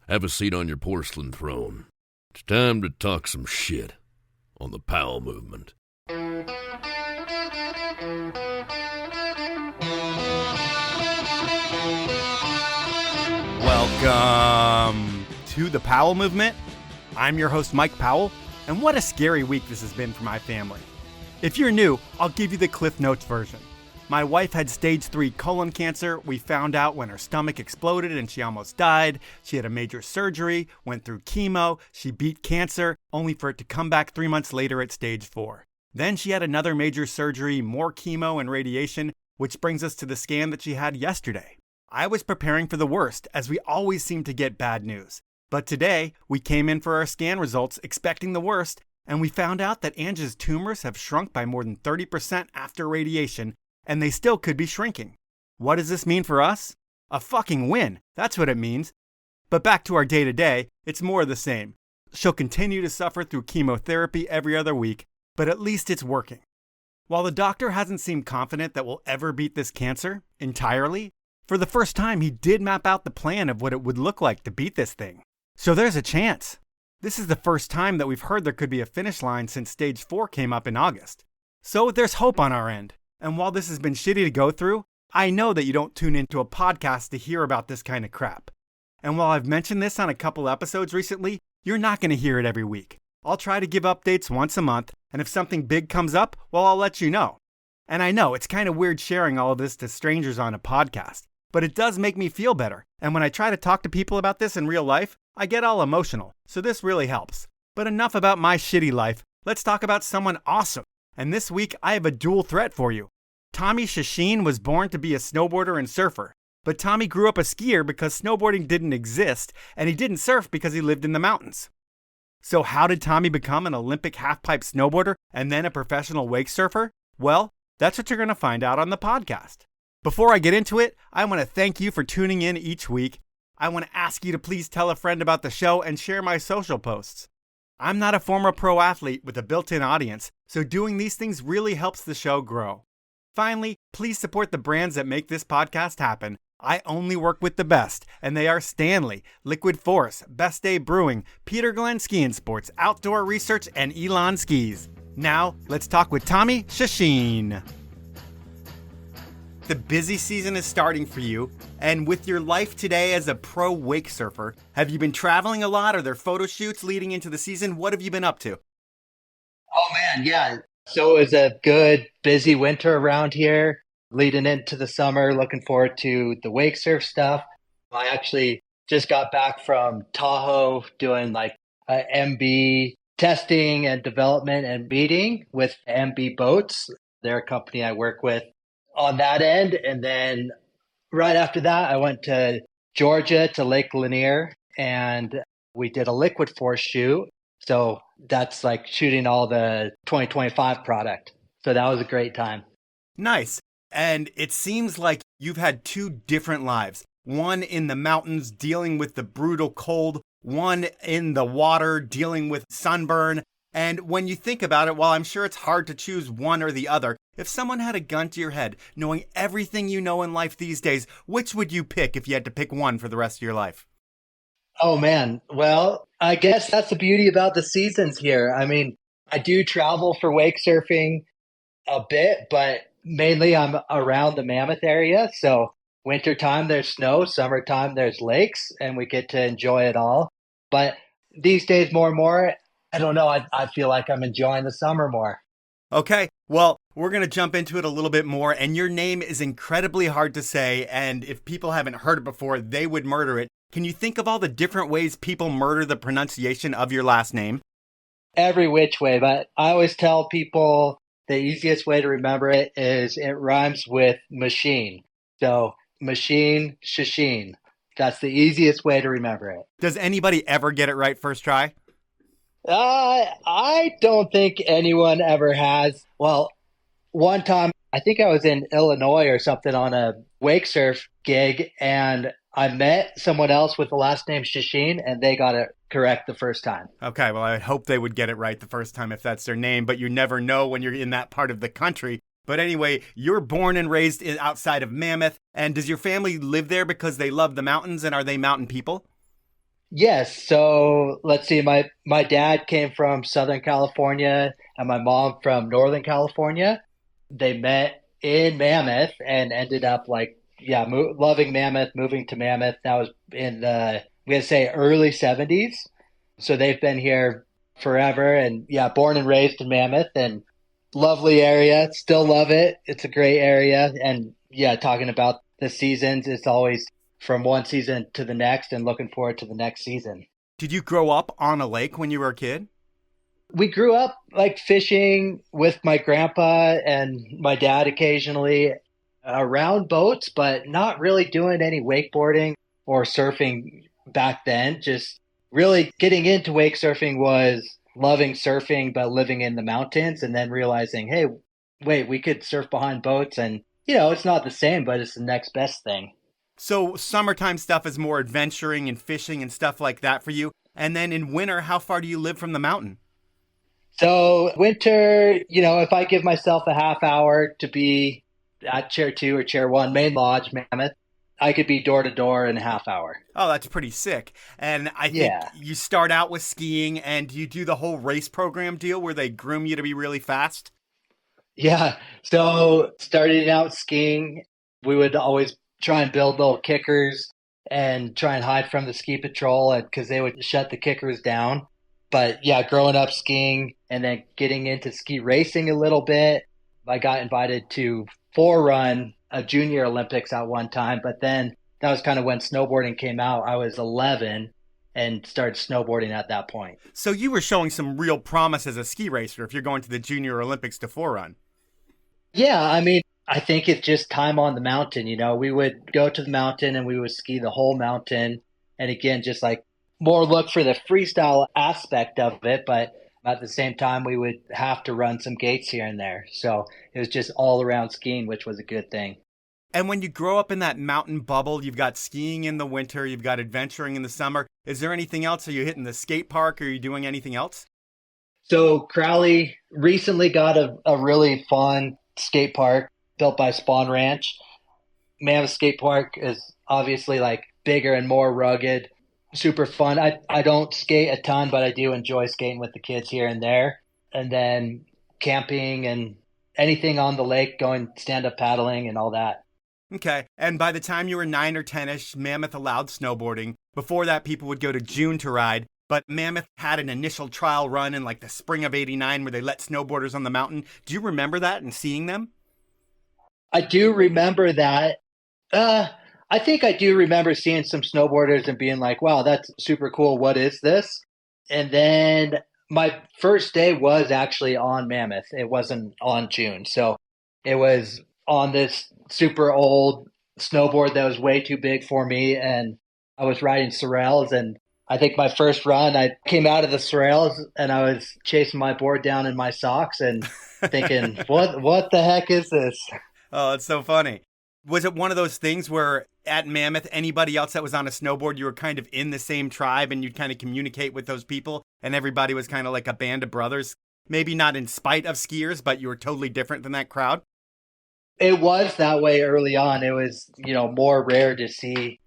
Have a seat on your porcelain throne. It's time to talk some shit on the Powell movement. Welcome to the Powell movement. I'm your host, Mike Powell, and what a scary week this has been for my family. If you're new, I'll give you the Cliff Notes version. My wife had stage 3 colon cancer. We found out when her stomach exploded and she almost died. She had a major surgery, went through chemo, she beat cancer, only for it to come back 3 months later at stage 4. Then she had another major surgery, more chemo and radiation, which brings us to the scan that she had yesterday. I was preparing for the worst, as we always seem to get bad news. But today, we came in for our scan results expecting the worst, and we found out that Angie's tumors have shrunk by more than 30% after radiation, and they still could be shrinking. What does this mean for us? A fucking win, that's what it means. But back to our day-to-day, it's more of the same. She'll continue to suffer through chemotherapy every other week, but at least it's working. While the doctor hasn't seemed confident that we'll ever beat this cancer entirely, for the first time he did map out the plan of what it would look like to beat this thing. So there's a chance. This is the first time that we've heard there could be a finish line since stage 4 came up in August. So there's hope on our end. And while this has been shitty to go through, I know that you don't tune into a podcast to hear about this kind of crap. And while I've mentioned this on a couple episodes recently, you're not going to hear it every week. I'll try to give updates once a month, and if something big comes up, well, I'll let you know. And I know it's kind of weird sharing all of this to strangers on a podcast, but it does make me feel better. And when I try to talk to people about this in real life, I get all emotional, so this really helps. But enough about my shitty life. Let's talk about someone awesome. And this week, I have a dual threat for you. Tommy Czeschin was born to be a snowboarder and surfer, but Tommy grew up a skier because snowboarding didn't exist, and he didn't surf because he lived in the mountains. So how did Tommy become an Olympic halfpipe snowboarder and then a professional wake surfer? Well, that's what you're going to find out on the podcast. Before I get into it, I want to thank you for tuning in each week. I want to ask you to please tell a friend about the show and share my social posts. I'm not a former pro athlete with a built-in audience, so doing these things really helps the show grow. Finally, please support the brands that make this podcast happen. I only work with the best, and they are Stanley, Liquid Force, Best Day Brewing, Peter Glenn Ski and Sports, Outdoor Research, and Elon Skis. Now, let's talk with Tommy Czeschin. The busy season is starting for you, and with your life today as a pro wake surfer, have you been traveling a lot? Are there photo shoots leading into the season? What have you been up to? Oh man, yeah. So it was a good, busy winter around here, leading into the summer, looking forward to the wake surf stuff. I actually just got back from Tahoe doing like MB testing and development and meeting with MB Boats. They're a company I work with on that end. And then right after that, I went to Georgia to Lake Lanier and we did a liquid force shoot. So that's like shooting all the 2025 product. So that was a great time. Nice. And it seems like you've had 2 different lives. One in the mountains dealing with the brutal cold, one in the water dealing with sunburn. And when you think about it, while I'm sure it's hard to choose one or the other, if someone had a gun to your head, knowing everything you know in life these days, which would you pick if you had to pick one for the rest of your life? Oh man. Well, I guess that's the beauty about the seasons here. I mean, I do travel for wake surfing a bit, but mainly I'm around the Mammoth area. So wintertime, there's snow, summertime, there's lakes, and we get to enjoy it all. But these days, more and more, I don't know, I feel like I'm enjoying the summer more. Okay, well, we're going to jump into it a little bit more, and your name is incredibly hard to say, and if people haven't heard it before, they would murder it. Can you think of all the different ways people murder the pronunciation of your last name? Every which way, but I always tell people the easiest way to remember it is it rhymes with machine. So machine, Czeschin. That's the easiest way to remember it. Does anybody ever get it right first try? I don't think anyone ever has. Well, one time, I think I was in Illinois or something on a wake surf gig, and I met someone else with the last name Czeschin, and they got it correct the first time. Okay, well, I hope they would get it right the first time if that's their name, but you never know when you're in that part of the country. But anyway, you're born and raised outside of Mammoth, and does your family live there because they love the mountains, and are they mountain people? Yes. So let's see. My dad came from Southern California and my mom from Northern California. They met in Mammoth and ended up like, yeah, loving Mammoth, moving to Mammoth. That was in the, we gotta say, early 70s. So they've been here forever. And yeah, born and raised in Mammoth and lovely area. Still love it. It's a great area. And yeah, talking about the seasons, it's always from one season to the next and looking forward to the next season. Did you grow up on a lake when you were a kid? We grew up like fishing with my grandpa and my dad occasionally around boats, but not really doing any wakeboarding or surfing back then. Just really getting into wake surfing was loving surfing, but living in the mountains and then realizing, hey, wait, we could surf behind boats and, it's not the same, but it's the next best thing. So summertime stuff is more adventuring and fishing and stuff like that for you. And then in winter, how far do you live from the mountain? So winter, if I give myself a half hour to be at chair two or chair one, main lodge, Mammoth, I could be door to door in a half hour. Oh, that's pretty sick. And I think Yeah. you start out with skiing and you do the whole race program deal where they groom you to be really fast. Yeah. So starting out skiing, we would always try and build little kickers and try and hide from the ski patrol because they would shut the kickers down. But yeah, growing up skiing and then getting into ski racing a little bit, I got invited to forerun a junior Olympics at one time. But then that was kind of when snowboarding came out. I was 11 and started snowboarding at that point. So you were showing some real promise as a ski racer if you're going to the Junior Olympics to forerun. Yeah, I mean, I think it's just time on the mountain. We would go to the mountain and we would ski the whole mountain. And again, just like more look for the freestyle aspect of it, but at the same time, we would have to run some gates here and there. So it was just all around skiing, which was a good thing. And when you grow up in that mountain bubble, you've got skiing in the winter, you've got adventuring in the summer. Is there anything else? Are you hitting the skate park? Are you doing anything else? So Crowley recently got a really fun skate park built by Spawn Ranch. Mammoth Skate Park is obviously like bigger and more rugged, super fun. I don't skate a ton, but I do enjoy skating with the kids here and there. And then camping and anything on the lake, going stand-up paddling and all that. Okay. And by the time you were 9 or 10-ish, Mammoth allowed snowboarding. Before that, people would go to June to ride. But Mammoth had an initial trial run in like the spring of '89 where they let snowboarders on the mountain. Do you remember that and seeing them? I do remember that. I think I do remember seeing some snowboarders and being like, wow, that's super cool. What is this? And then my first day was actually on Mammoth. It wasn't on June. So it was on this super old snowboard that was way too big for me. And I was riding Sorels. And I think my first run, I came out of the Sorels and I was chasing my board down in my socks and thinking, what the heck is this? Oh, it's so funny. Was it one of those things where at Mammoth, anybody else that was on a snowboard, you were kind of in the same tribe and you'd kind of communicate with those people and everybody was kind of like a band of brothers? Maybe not in spite of skiers, but you were totally different than that crowd? It was that way early on. It was, more rare to see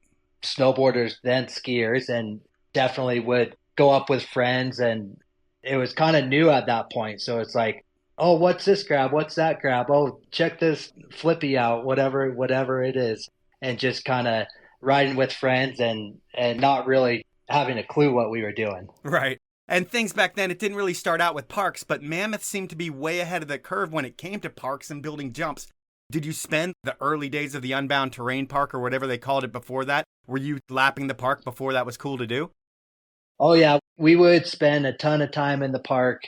snowboarders than skiers and definitely would go up with friends and it was kind of new at that point. So it's like, oh, what's this grab? What's that grab? Oh, check this flippy out, whatever it is. And just kind of riding with friends and not really having a clue what we were doing. Right. And things back then, it didn't really start out with parks, but Mammoth seemed to be way ahead of the curve when it came to parks and building jumps. Did you spend the early days of the Unbound Terrain Park or whatever they called it before that? Were you lapping the park before that was cool to do? Oh, yeah. We would spend a ton of time in the park.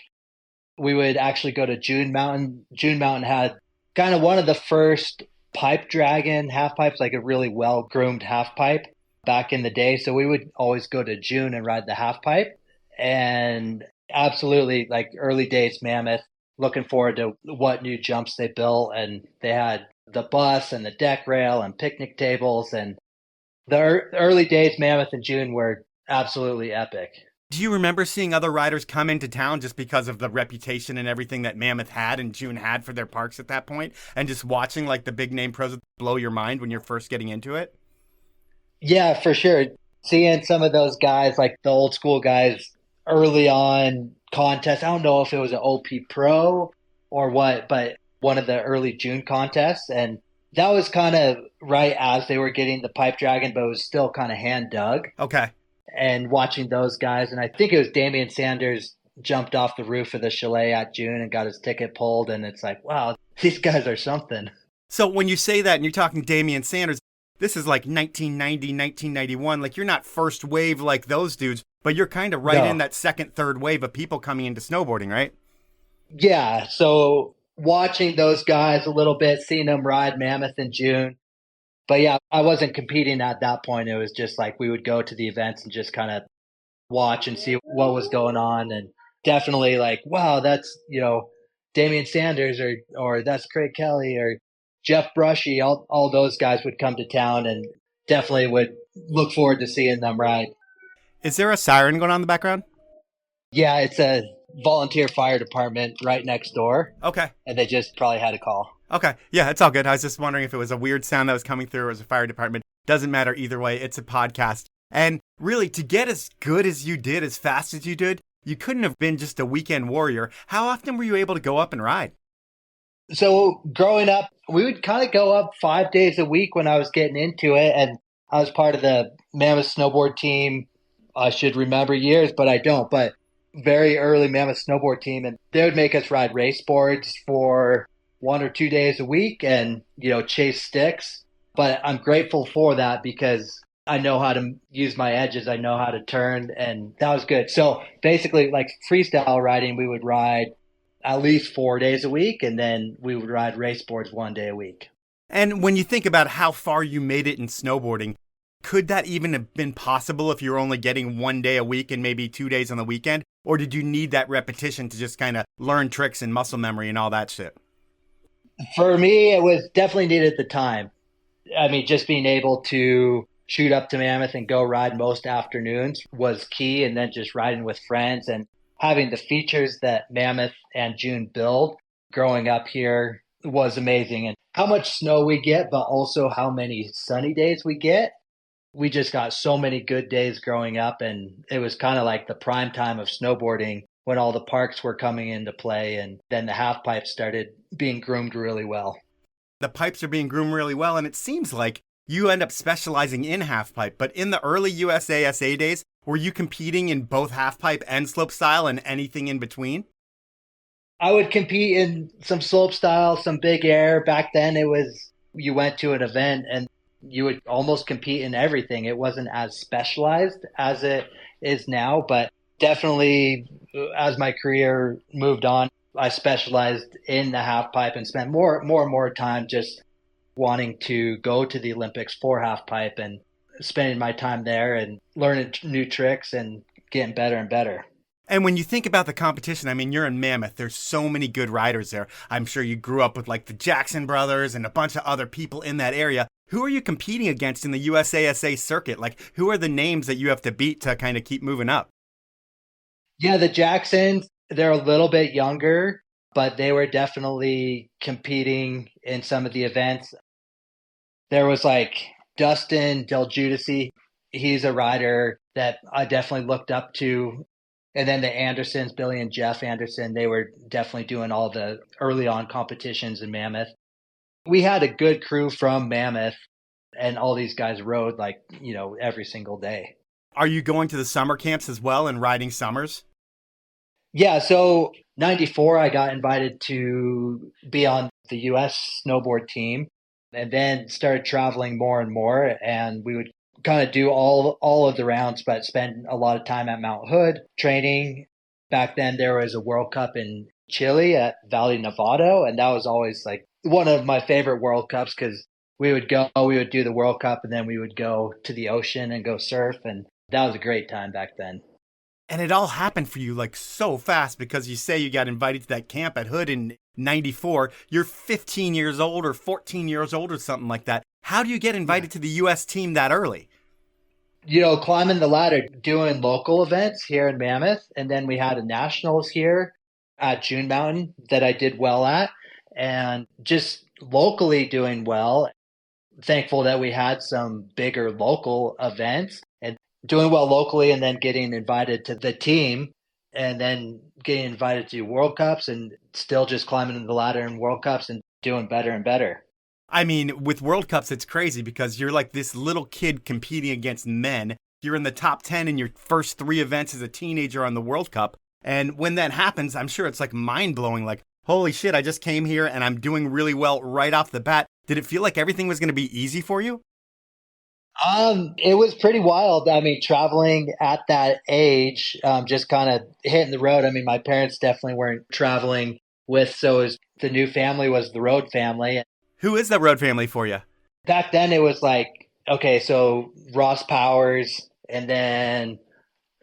We would actually go to June Mountain. June Mountain had kind of one of the first pipe dragon half pipes, like a really well-groomed half pipe back in the day. So we would always go to June and ride the half pipe. And absolutely, like early days Mammoth, looking forward to what new jumps they built. And they had the bus and the deck rail and picnic tables. And the early days Mammoth and June were absolutely epic. Do you remember seeing other riders come into town just because of the reputation and everything that Mammoth had and June had for their parks at that point, and just watching like the big name pros blow your mind when you're first getting into it? Yeah, for sure. seeing some of those guys, like the old school guys, early on contests. I don't know if it was an OP Pro or what, but one of the early June contests. And that was kind of right as they were getting the pipe dragon, but it was still kind of hand dug. Okay. And watching those guys, and I think it was Deion Sanders jumped off the roof of the chalet at June and got his ticket pulled. And it's like, wow, these guys are something. So when you say that and you're talking Deion Sanders, this is like 1990, 1991. Like you're not first wave like those dudes, but you're kind of right in that second, third wave of people coming into snowboarding, right? Yeah. So watching those guys a little bit, seeing them ride Mammoth in June. But yeah, I wasn't competing at that point. It was just like we would go to the events and just kind of watch and see what was going on. And definitely like, wow, that's, Deion Sanders or that's Craig Kelly or Jeff Brushy. All those guys would come to town and definitely would look forward to seeing them ride. Is there a siren going on in the background? Yeah, it's a volunteer fire department right next door. Okay. And they just probably had a call. Okay. Yeah, it's all good. I was just wondering if it was a weird sound that was coming through or it was a fire department. Doesn't matter either way. It's a podcast. And really, to get as good as you did, as fast as you did, you couldn't have been just a weekend warrior. How often were you able to go up and ride? So growing up, we would kind of go up 5 days a week when I was getting into it. And I was part of the Mammoth Snowboard Team. I should remember years, but I don't. But very early Mammoth Snowboard Team. And they would make us ride race boards for 1 or 2 days a week and, chase sticks. But I'm grateful for that because I know how to use my edges. I know how to turn, and that was good. So basically, like freestyle riding, we would ride at least 4 days a week, and then we would ride race boards 1 day a week. And when you think about how far you made it in snowboarding, could that even have been possible if you were only getting 1 day a week and maybe 2 days on the weekend? Or did you need that repetition to just kind of learn tricks and muscle memory and all that shit? For me, it was definitely needed the time. I mean, just being able to shoot up to Mammoth and go ride most afternoons was key. And then just riding with friends and having the features that Mammoth and June build growing up here was amazing. And how much snow we get, but also how many sunny days we get. We just got so many good days growing up. And it was kind of like the prime time of snowboarding when all the parks were coming into play. And then the half pipes started being groomed really well. The pipes are being groomed really well. And it seems like you end up specializing in half pipe. But in the early USASA days, were you competing in both half pipe and slope style and anything in between? I would compete in some slope style, some big air. Back then it was, you went to an event and you would almost compete in everything. It wasn't as specialized as it is now, but definitely as my career moved on, I specialized in the half pipe and spent more and more time just wanting to go to the Olympics for half pipe and spending my time there and learning new tricks and getting better and better. And when you think about the competition, I mean, you're in Mammoth. There's so many good riders there. I'm sure you grew up with like the Jackson brothers and a bunch of other people in that area. Who are you competing against in the USASA circuit? Like, who are the names that you have to beat to kind of keep moving up? Yeah, the Jacksons, they're a little bit younger, but they were definitely competing in some of the events. There was like Dustin Del Giudice. He's a rider that I definitely looked up to. And then the Andersons, Billy and Jeff Anderson, they were definitely doing all the early on competitions in Mammoth. We had a good crew from Mammoth, and all these guys rode like, every single day. Are you going to the summer camps as well and riding summers? Yeah, so 94, I got invited to be on the US Snowboard Team and then started traveling more and more. And we would kind of do all of the rounds, but spend a lot of time at Mount Hood training. Back then, there was a World Cup in Chile at Valle Nevado, and that was always like one of my favorite World Cups because we would do the World Cup, and then we would go to the ocean and go surf, and that was a great time back then. And it all happened for you like so fast because you say you got invited to that camp at Hood in 94. You're 15 years old or 14 years old or something like that. How do you get invited to the U.S. team that early? Climbing the ladder, doing local events here in Mammoth. And then we had a nationals here at June Mountain that I did well at. And just locally doing well. Thankful that we had some bigger local events. And doing well locally and then getting invited to the team and then getting invited to World Cups and still just climbing the ladder in World Cups and doing better and better. I mean, with World Cups, it's crazy because you're like this little kid competing against men. You're in the top 10 in your first 3 events as a teenager on the World Cup. And when that happens, I'm sure it's like mind-blowing. Like, holy shit, I just came here and I'm doing really well right off the bat. Did it feel like everything was going to be easy for you? It was pretty wild. I mean, traveling at that age, just kind of hitting the road. I mean, my parents definitely weren't traveling with, so it was, the new family was the road family. Who is that road family for you? Back then, it was like, okay, so Ross Powers, and then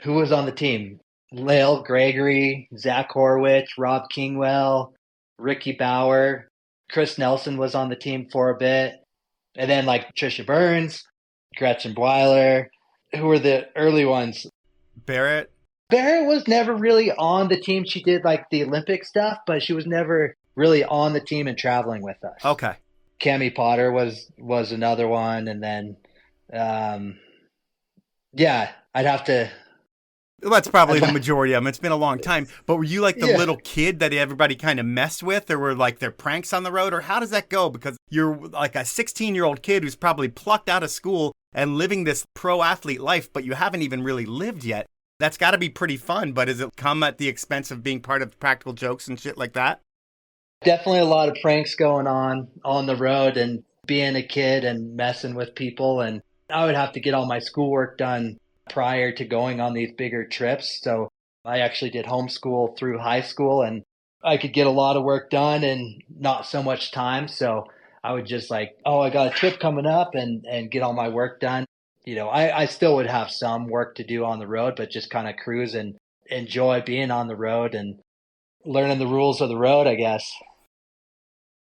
who was on the team? Lil Gregory, Zach Horwich, Rob Kingwell, Ricky Bauer, Chris Nelson was on the team for a bit, and then like Trisha Burns, Gretchen Bweiler. Who were the early ones? Barrett? Barrett was never really on the team. She did like the Olympic stuff, but she was never really on the team and traveling with us. Okay. Cammie Potter was another one, and then, yeah, I'd have to. Well, that's probably the majority of them. It's been a long time. But were you like the Yeah. little kid that everybody kind of messed with, or were like their pranks on the road, or how does that go? Because you're like a 16-year-old kid who's probably plucked out of school and living this pro athlete life, but you haven't even really lived yet. That's got to be pretty fun. But does it come at the expense of being part of practical jokes and shit like that? Definitely a lot of pranks going on the road and being a kid and messing with people. And I would have to get all my schoolwork done prior to going on these bigger trips. So I actually did homeschool through high school, and I could get a lot of work done in not so much time. So I would just like, oh, I got a trip coming up, and get all my work done. You know, I still would have some work to do on the road, but just kind of cruise and enjoy being on the road and learning the rules of the road, I guess.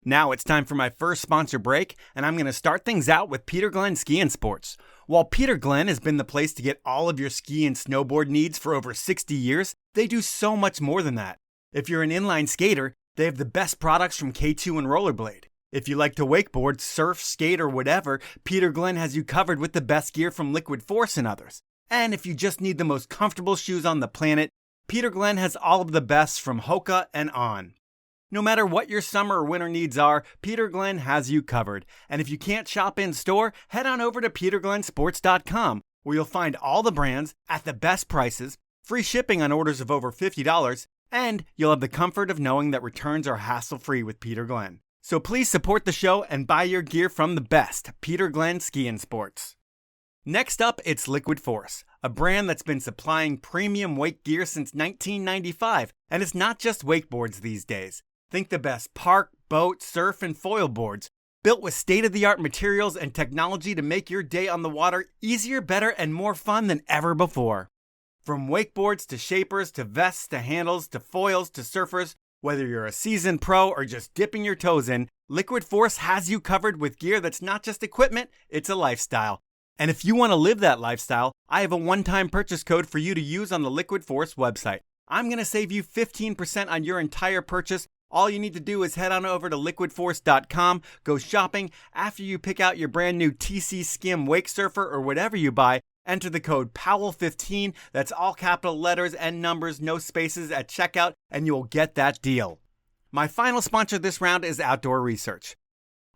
Now it's time for my first sponsor break, and I'm going to start things out with Peter Glenn Ski and Sports. While Peter Glenn has been the place to get all of your ski and snowboard needs for over 60 years, they do so much more than that. If you're an inline skater, they have the best products from K2 and Rollerblade. If you like to wakeboard, surf, skate, or whatever, Peter Glenn has you covered with the best gear from Liquid Force and others. And if you just need the most comfortable shoes on the planet, Peter Glenn has all of the best from Hoka and On. No matter what your summer or winter needs are, Peter Glenn has you covered. And if you can't shop in store, head on over to peterglennsports.com, where you'll find all the brands at the best prices, free shipping on orders of over $50, and you'll have the comfort of knowing that returns are hassle-free with Peter Glenn. So please support the show and buy your gear from the best, Peter Glenn Ski and Sports. Next up, it's Liquid Force, a brand that's been supplying premium wake gear since 1995, and it's not just wakeboards these days. Think the best park, boat, surf, and foil boards, built with state-of-the-art materials and technology to make your day on the water easier, better, and more fun than ever before. From wakeboards to shapers to vests to handles to foils to surfers, whether you're a seasoned pro or just dipping your toes in, Liquid Force has you covered with gear that's not just equipment, it's a lifestyle. And if you want to live that lifestyle, I have a one-time purchase code for you to use on the Liquid Force website. I'm going to save you 15% on your entire purchase. All you need to do is head on over to liquidforce.com, go shopping. After you pick out your brand new TC Skim Wakesurfer or whatever you buy, enter the code POWEL15, that's all capital letters and numbers, no spaces at checkout, and you'll get that deal. My final sponsor this round is Outdoor Research.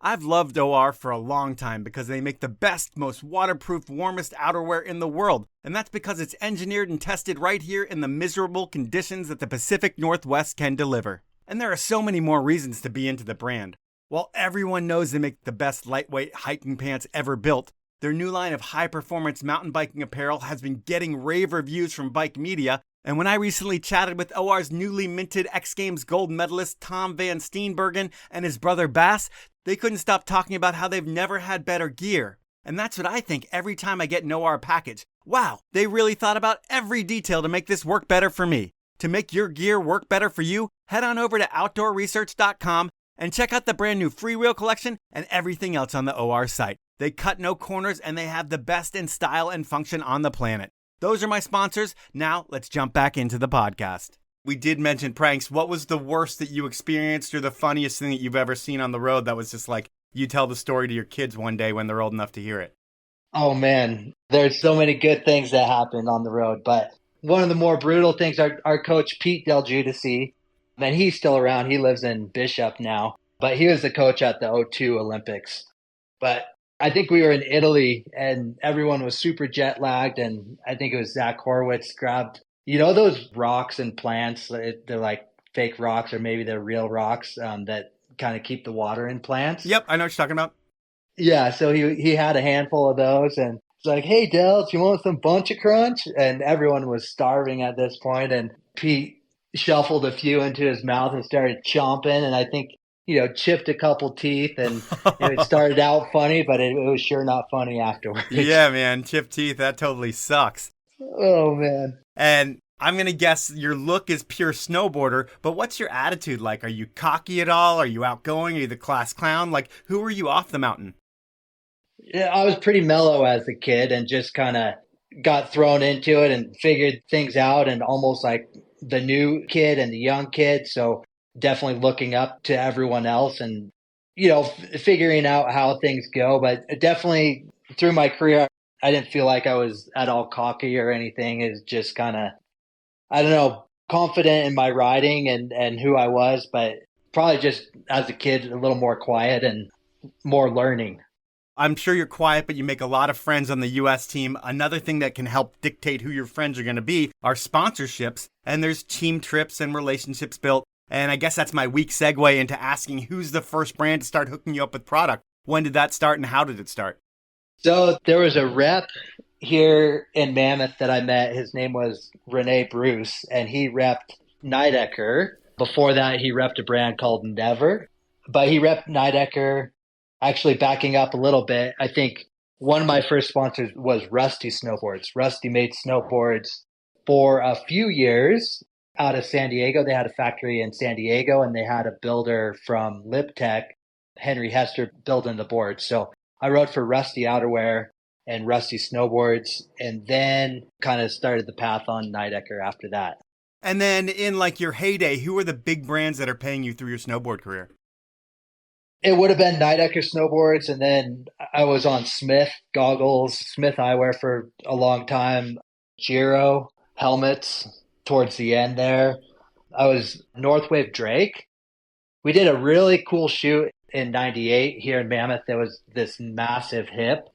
I've loved OR for a long time because they make the best, most waterproof, warmest outerwear in the world, and that's because it's engineered and tested right here in the miserable conditions that the Pacific Northwest can deliver. And there are so many more reasons to be into the brand. While everyone knows they make the best lightweight hiking pants ever built, their new line of high-performance mountain biking apparel has been getting rave reviews from bike media, and when I recently chatted with OR's newly minted X Games gold medalist Tom Van Steenbergen and his brother Bass, they couldn't stop talking about how they've never had better gear. And that's what I think every time I get an OR package. Wow, they really thought about every detail to make this work better for me. To make your gear work better for you, head on over to outdoorresearch.com and check out the brand new Freewheel collection and everything else on the OR site. They cut no corners and they have the best in style and function on the planet. Those are my sponsors. Now let's jump back into the podcast. We did mention pranks. What was the worst that you experienced or the funniest thing that you've ever seen on the road that was just like you tell the story to your kids one day when they're old enough to hear it? Oh man, there's so many good things that happen on the road. But one of the more brutal things, our coach, Pete Del Giudice, man, he's still around. He lives in Bishop now, but he was the coach at the '02 Olympics. But I think we were in Italy and everyone was super jet lagged. And I think it was Zach Horowitz grabbed, those rocks and plants, they're like fake rocks or maybe they're real rocks that kind of keep the water in plants. Yep, I know what you're talking about. Yeah, so he had a handful of those and it's like, hey, Del, do you want some bunch of crunch? And everyone was starving at this point, and Pete shuffled a few into his mouth and started chomping, and I think, chipped a couple teeth, and it started out funny, but it was sure not funny afterwards. Yeah, man, chipped teeth, that totally sucks. Oh, man. And I'm going to guess your look is pure snowboarder, but what's your attitude like? Are you cocky at all? Are you outgoing? Are you the class clown? Like, who are you off the mountain? Yeah, I was pretty mellow as a kid and just kind of got thrown into it and figured things out, and almost like the new kid and the young kid. So definitely looking up to everyone else and, figuring out how things go. But definitely through my career, I didn't feel like I was at all cocky or anything. It's just kind of, I don't know, confident in my riding and who I was, but probably just as a kid, a little more quiet and more learning. I'm sure you're quiet, but you make a lot of friends on the US team. Another thing that can help dictate who your friends are going to be are sponsorships. And there's team trips and relationships built. And I guess that's my weak segue into asking who's the first brand to start hooking you up with product. When did that start and how did it start? So there was a rep here in Mammoth that I met. His name was Rene Bruce, and he repped Nidecker. Before that, he repped a brand called Never. But he repped Nidecker. Actually, backing up a little bit, I think one of my first sponsors was Rusty Snowboards. Rusty made snowboards for a few years out of San Diego. They had a factory in San Diego, and they had a builder from LibTech, Henry Hester, building the boards. So I rode for Rusty Outerwear and Rusty Snowboards, and then kind of started the path on Nidecker after that. And then in like your heyday, who are the big brands that are paying you through your snowboard career? It would have been Nidecker Snowboards, and then I was on Smith goggles, Smith eyewear for a long time, Giro helmets towards the end there. I was Northwave Drake. We did a really cool shoot in '98 here in Mammoth. There was this massive hip.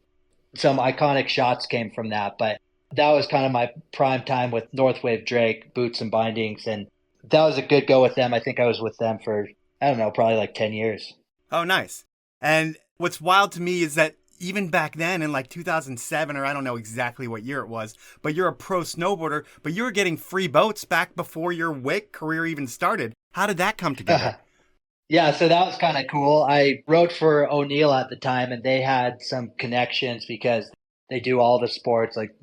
Some iconic shots came from that, but that was kind of my prime time with Northwave Drake, boots and bindings, and that was a good go with them. I think I was with them for, I don't know, probably like 10 years. Oh, nice. And what's wild to me is that even back then in like 2007, or I don't know exactly what year it was, but you're a pro snowboarder, but you were getting free boats back before your wake career even started. How did that come together? Yeah, so that was kind of cool. I rode for O'Neill at the time, and they had some connections because they do all the sports like,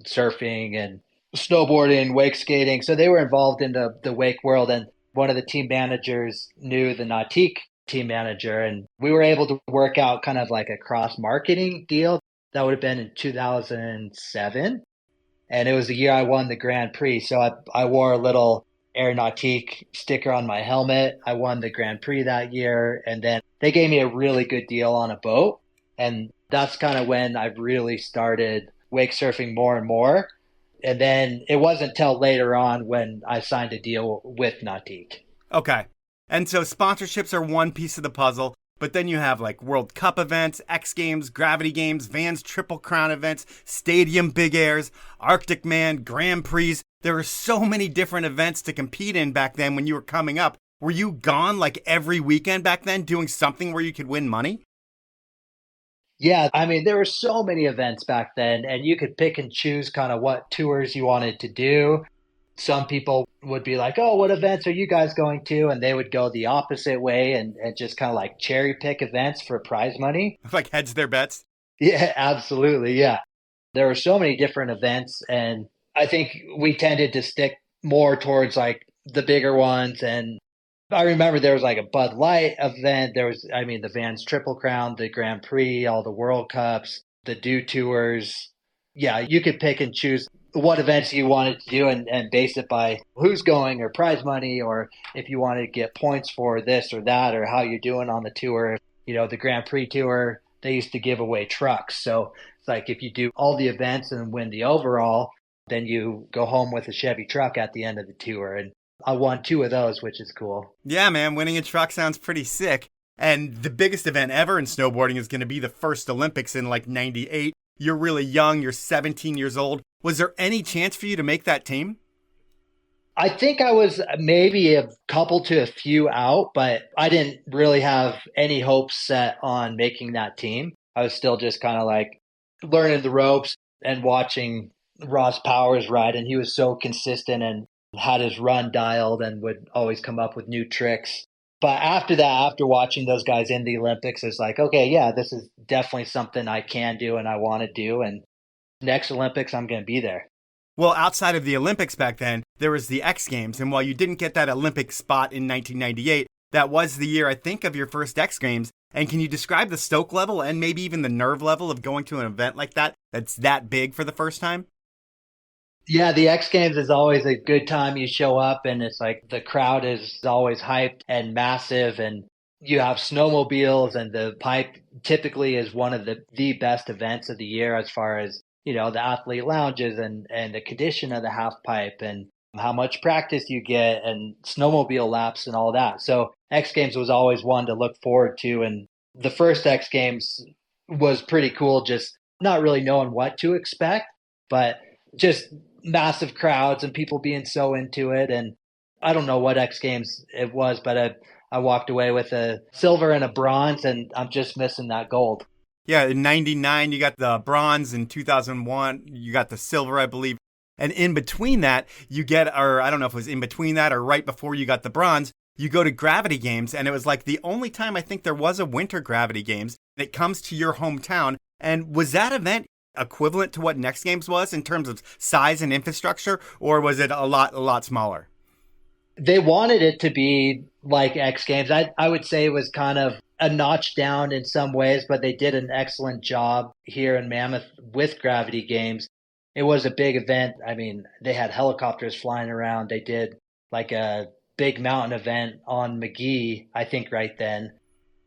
surfing and snowboarding, wake skating. So they were involved in the wake world, and one of the team managers knew the Nautique team manager, and we were able to work out kind of like a cross marketing deal. That would have been in 2007, and it was the year I won the Grand Prix. So I wore a little Air Nautique sticker on my helmet. I won the Grand Prix that year, and then they gave me a really good deal on a boat, and that's kind of when I really started wake surfing more and more. And then it wasn't until later on when I signed a deal with Nautique. Okay. And so sponsorships are one piece of the puzzle, but then you have like World Cup events, X Games, Gravity Games, Vans Triple Crown events, Stadium Big Airs, Arctic Man, Grand Prix. There were so many different events to compete in back then when you were coming up. Were you gone like every weekend back then doing something where you could win money? Yeah, I mean, there were so many events back then, and you could pick and choose kind of what tours you wanted to do. Some people would be like, oh, what events are you guys going to? And they would go the opposite way and just kind of like cherry pick events for prize money. Like hedge their bets? Yeah, absolutely. Yeah. There were so many different events, and I think we tended to stick more towards like the bigger ones. And I remember there was like a Bud Light event. There was, the Vans Triple Crown, the Grand Prix, all the World Cups, the Dew Tours. Yeah, you could pick and choose what events you wanted to do and base it by who's going or prize money, or if you wanted to get points for this or that, or how you're doing on the tour. The Grand Prix tour, they used to give away trucks. So It's like if you do all the events and win the overall, then you go home with a Chevy truck at the end of the tour. And I won 2 of those, which is cool. Yeah, man, winning a truck sounds pretty sick. And the biggest event ever in snowboarding is going to be the first Olympics in like 98. You're really young. You're 17 years old. Was there any chance for you to make that team? I think I was maybe a couple to a few out, but I didn't really have any hopes set on making that team. I was still just kind of like learning the ropes and watching Ross Powers ride, and he was so consistent and had his run dialed and would always come up with new tricks. But after that, after watching those guys in the Olympics, it's like, okay, yeah, this is definitely something I can do and I want to do. And next Olympics, I'm going to be there. Well, outside of the Olympics back then, there was the X Games. And while you didn't get that Olympic spot in 1998, that was the year, I think, of your first X Games. And can you describe the stoke level and maybe even the nerve level of going to an event like that that's that big for the first time? Yeah, the X Games is always a good time. You show up and it's like the crowd is always hyped and massive, and you have snowmobiles, and the pipe typically is one of the best events of the year as far as, the athlete lounges and the condition of the half pipe and how much practice you get and snowmobile laps and all that. So X Games was always one to look forward to. And the first X Games was pretty cool, just not really knowing what to expect, but just massive crowds and people being so into it. And I don't know what X Games it was, but I walked away with a silver and a bronze, and I'm just missing that gold. Yeah, in 99, you got the bronze. In 2001, you got the silver, I believe. And in between that, you get, or I don't know if it was in between that or right before you got the bronze, you go to Gravity Games. And it was like the only time I think there was a winter Gravity Games. It comes to your hometown. And was that event equivalent to what Next Games was in terms of size and infrastructure, or was it a lot smaller? They wanted it to be like X Games. I would say it was kind of a notch down in some ways, but they did an excellent job here in Mammoth with Gravity Games. It was a big event. I mean, they had helicopters flying around. They did like a big mountain event on McGee, I think, right then.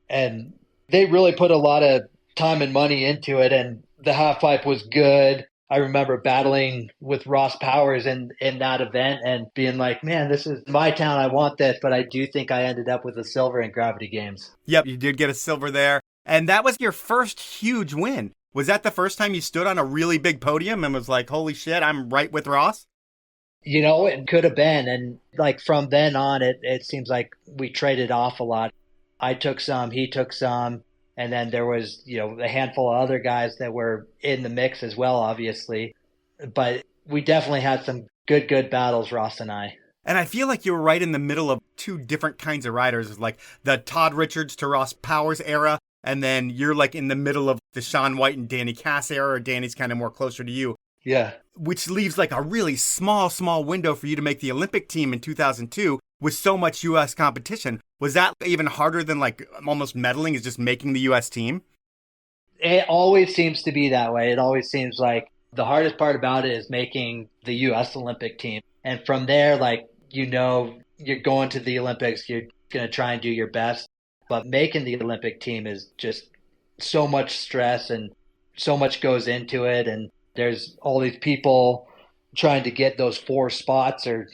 And they really put a lot of time and money into it, and the half pipe was good. I remember battling with Ross Powers in that event and being like, man, this is my town. I want this. But I do think I ended up with a silver in Gravity Games. Yep, you did get a silver there. And that was your first huge win. Was that the first time you stood on a really big podium and was like, holy shit, I'm right with Ross? It could have been. And like from then on, it seems like we traded off a lot. I took some, he took some. And then there was, a handful of other guys that were in the mix as well, obviously. But we definitely had some good battles, Ross and I. And I feel like you were right in the middle of two different kinds of riders, like the Todd Richards to Ross Powers era. And then you're like in the middle of the Shaun White and Danny Cass era, or Danny's kind of more closer to you. Yeah. Which leaves like a really small window for you to make the Olympic team in 2002 with so much U.S. competition. Was that even harder than like almost medaling, is just making the U.S. team? It always seems to be that way. It always seems like the hardest part about it is making the U.S. Olympic team. And from there, you're going to the Olympics, you're going to try and do your best. But making the Olympic team is just so much stress and so much goes into it. And there's all these people trying to get those 4 spots, or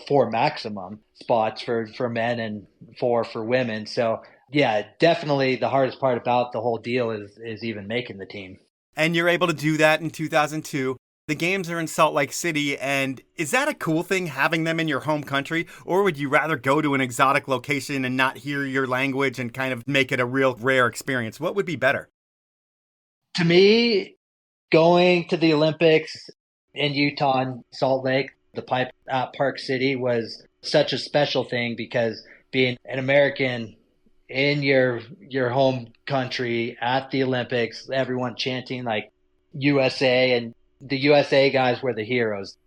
4 maximum spots for men and 4 for women. So yeah, definitely the hardest part about the whole deal is even making the team. And you're able to do that in 2002. The games are in Salt Lake City, and is that a cool thing, having them in your home country? Or would you rather go to an exotic location and not hear your language and kind of make it a real rare experience? What would be better? To me, going to the Olympics in Utah and Salt Lake, the pipe at Park City, was such a special thing, because being an American in your home country at the Olympics, everyone chanting like USA, and the USA guys were the heroes.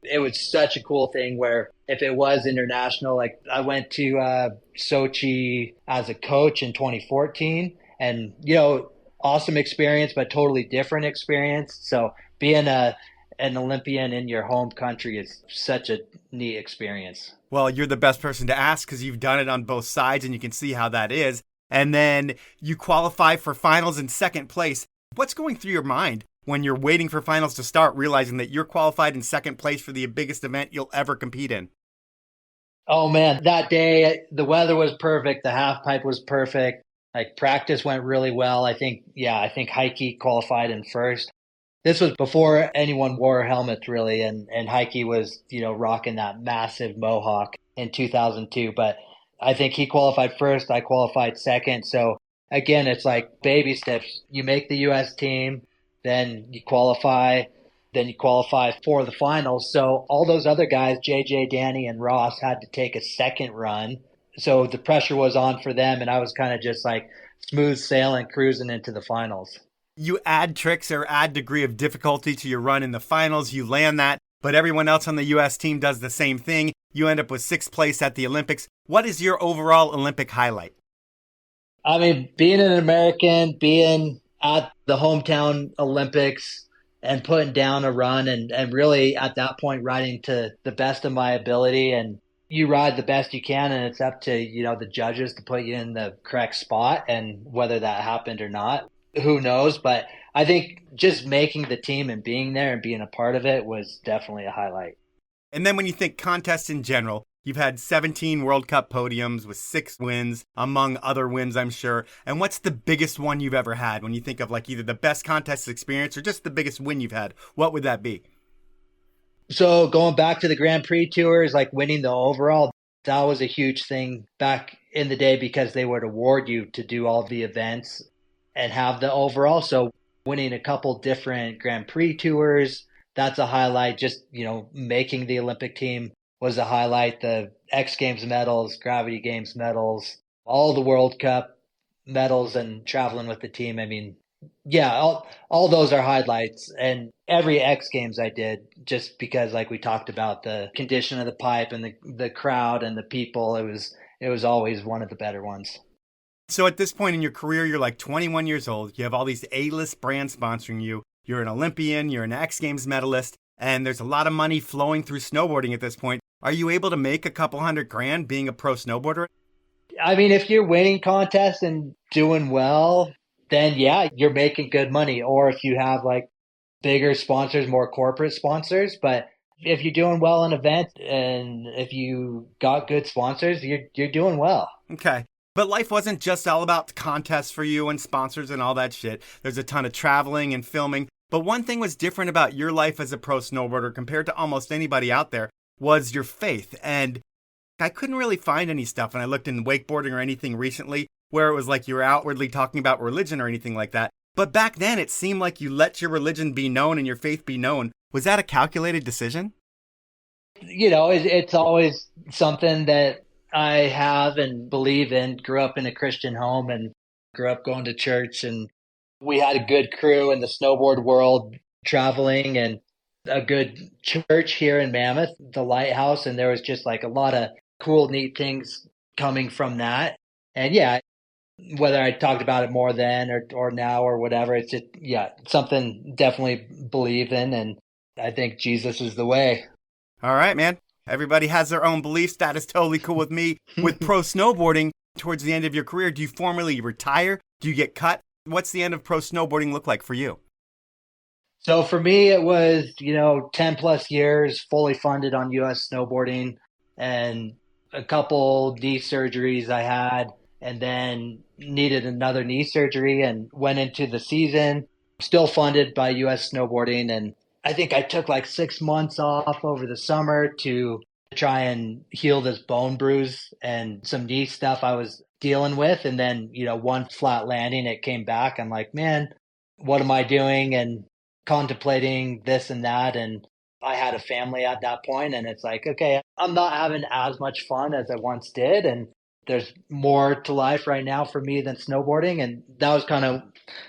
It was such a cool thing where if it was international, like I went to Sochi as a coach in 2014, and awesome experience, but totally different experience. So being an Olympian in your home country is such a neat experience. Well, you're the best person to ask because you've done it on both sides and you can see how that is. And then you qualify for finals in second place. What's going through your mind when you're waiting for finals to start, realizing that you're qualified in second place for the biggest event you'll ever compete in? Oh man, that day the weather was perfect. The half pipe was perfect. Like practice went really well. I think Heike qualified in first. This was before anyone wore helmets really, and Heike was, rocking that massive mohawk in 2002. But I think he qualified first. I qualified second. So again, it's like baby steps. You make the US team, then you qualify for the finals. So all those other guys, JJ, Danny, and Ross, had to take a second run. So the pressure was on for them, and I was kind of just like smooth sailing, cruising into the finals. You add tricks or add degree of difficulty to your run in the finals, you land that, but everyone else on the U.S. team does the same thing. You end up with sixth place at the Olympics. What is your overall Olympic highlight? I mean, being an American, being at the hometown Olympics and putting down a run and really at that point riding to the best of my ability, and you ride the best you can, and it's up to, the judges to put you in the correct spot, and whether that happened or not, who knows? But I think just making the team and being there and being a part of it was definitely a highlight. And then when you think contests in general, you've had 17 World Cup podiums with 6 wins, among other wins, I'm sure. And what's the biggest one you've ever had when you think of like either the best contest experience or just the biggest win you've had? What would that be? So going back to the Grand Prix tours, like winning the overall, that was a huge thing back in the day because they would award you to do all the events and have the overall. So winning a couple different Grand Prix tours, that's a highlight. Just, making the Olympic team was a highlight. The X Games medals, Gravity Games medals, all the World Cup medals, and traveling with the team. I mean, yeah, all those are highlights. And every X Games I did, just because like we talked about the condition of the pipe and the crowd and the people, it was always one of the better ones. So at this point in your career, you're like 21 years old. You have all these A-list brands sponsoring you. You're an Olympian, you're an X Games medalist, and there's a lot of money flowing through snowboarding at this point. Are you able to make a couple $100,000 being a pro snowboarder? I mean, if you're winning contests and doing well, then yeah, you're making good money. Or if you have like bigger sponsors, more corporate sponsors. But if you're doing well in events and if you got good sponsors, you're doing well. Okay. But life wasn't just all about contests for you and sponsors and all that shit. There's a ton of traveling and filming. But one thing was different about your life as a pro snowboarder compared to almost anybody out there was your faith. And I couldn't really find any stuff when I looked in wakeboarding or anything recently where it was like you were outwardly talking about religion or anything like that. But back then it seemed like you let your religion be known and your faith be known. Was that a calculated decision? It's always something that I have and believe in. Grew up in a Christian home and grew up going to church, and we had a good crew in the snowboard world traveling and a good church here in Mammoth, the Lighthouse. And there was just like a lot of cool, neat things coming from that. And yeah, whether I talked about it more then or now or whatever, it's just, yeah, something definitely believe in. And I think Jesus is the way. All right, man. Everybody has their own beliefs. That is totally cool with me. With pro snowboarding, towards the end of your career, do you formally retire? Do you get cut? What's the end of pro snowboarding look like for you? So for me, it was, 10 plus years fully funded on US snowboarding and a couple knee surgeries I had, and then needed another knee surgery and went into the season, still funded by US snowboarding. And I think I took like 6 months off over the summer to try and heal this bone bruise and some knee stuff I was dealing with. And then, one flat landing, it came back. I'm like, man, what am I doing? And contemplating this and that. And I had a family at that point, and it's like, okay, I'm not having as much fun as I once did. And there's more to life right now for me than snowboarding. And that was kind of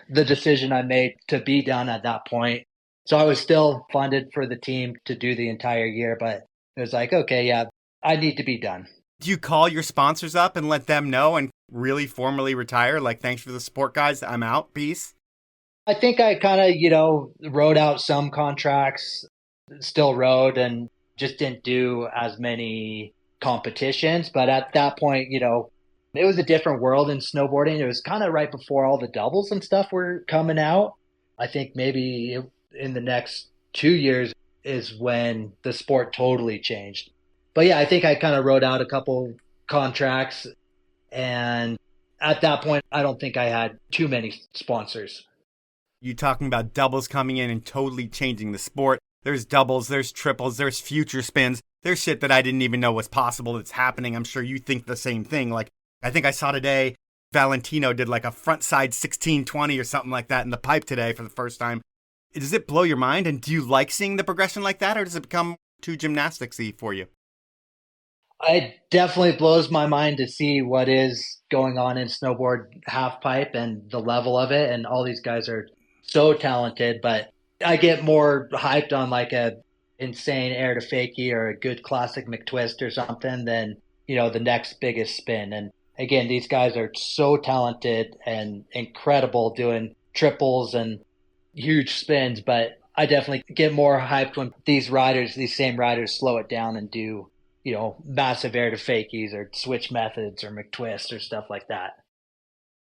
the decision I made to be done at that point. So I was still funded for the team to do the entire year, but it was like, okay, yeah, I need to be done. Do you call your sponsors up and let them know and really formally retire? Like, thanks for the support, guys. I'm out. Peace. I think I kind of, wrote out some contracts, still rode, and just didn't do as many competitions. But at that point, it was a different world in snowboarding. It was kind of right before all the doubles and stuff were coming out. I think maybe in the next 2 years is when the sport totally changed. But yeah, I think I kind of wrote out a couple contracts, and at that point, I don't think I had too many sponsors. You talking about doubles coming in and totally changing the sport. There's doubles, there's triples, there's future spins. There's shit that I didn't even know was possible that's happening. I'm sure you think the same thing. Like, I think I saw today, Valentino did like a front side 1620 or something like that in the pipe today for the first time. Does it blow your mind? And do you like seeing the progression like that, or does it become too gymnastics-y for you? It definitely blows my mind to see what is going on in snowboard half pipe and the level of it. And all these guys are so talented, but I get more hyped on like a insane air to fakie or a good classic McTwist or something than, the next biggest spin. And again, these guys are so talented and incredible doing triples and huge spins, but I definitely get more hyped when these same riders slow it down and do, massive air to fakies or switch methods or McTwists or stuff like that.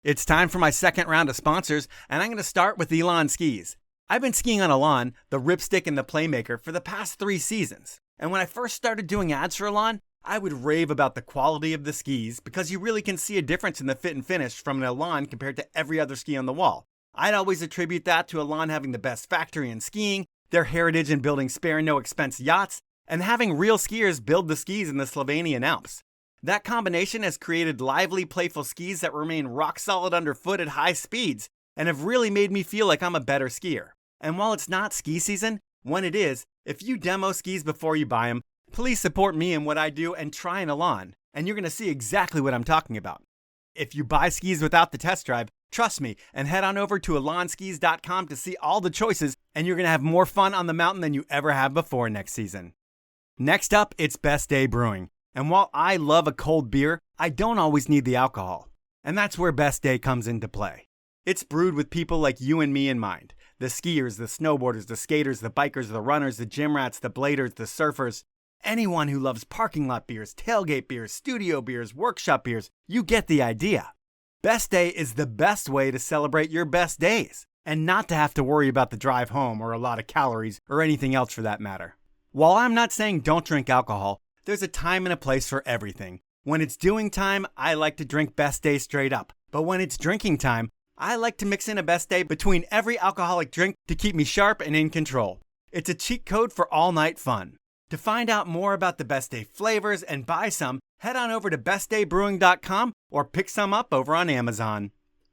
It's time for my second round of sponsors, and I'm going to start with Elan Skis. I've been skiing on Elan, the Ripstick and the Playmaker, for the past 3 seasons. And when I first started doing ads for Elan, I would rave about the quality of the skis because you really can see a difference in the fit and finish from an Elan compared to every other ski on the wall. I'd always attribute that to Elan having the best factory in skiing, their heritage in building spare no-expense yachts, and having real skiers build the skis in the Slovenian Alps. That combination has created lively, playful skis that remain rock solid underfoot at high speeds and have really made me feel like I'm a better skier. And while it's not ski season, when it is, if you demo skis before you buy them, please support me in what I do and try an Elan, and you're going to see exactly what I'm talking about. If you buy skis without the test drive, trust me, and head on over to elanskis.com to see all the choices, and you're going to have more fun on the mountain than you ever have before next season. Next up, it's Best Day Brewing. And while I love a cold beer, I don't always need the alcohol. And that's where Best Day comes into play. It's brewed with people like you and me in mind. The skiers, the snowboarders, the skaters, the bikers, the runners, the gym rats, the bladers, the surfers. Anyone who loves parking lot beers, tailgate beers, studio beers, workshop beers, you get the idea. Best Day is the best way to celebrate your best days and not to have to worry about the drive home or a lot of calories or anything else for that matter. While I'm not saying don't drink alcohol, there's a time and a place for everything. When it's doing time, I like to drink Best Day straight up. But when it's drinking time, I like to mix in a Best Day between every alcoholic drink to keep me sharp and in control. It's a cheat code for all night fun. To find out more about the Best Day flavors and buy some, head on over to bestdaybrewing.com or pick some up over on Amazon.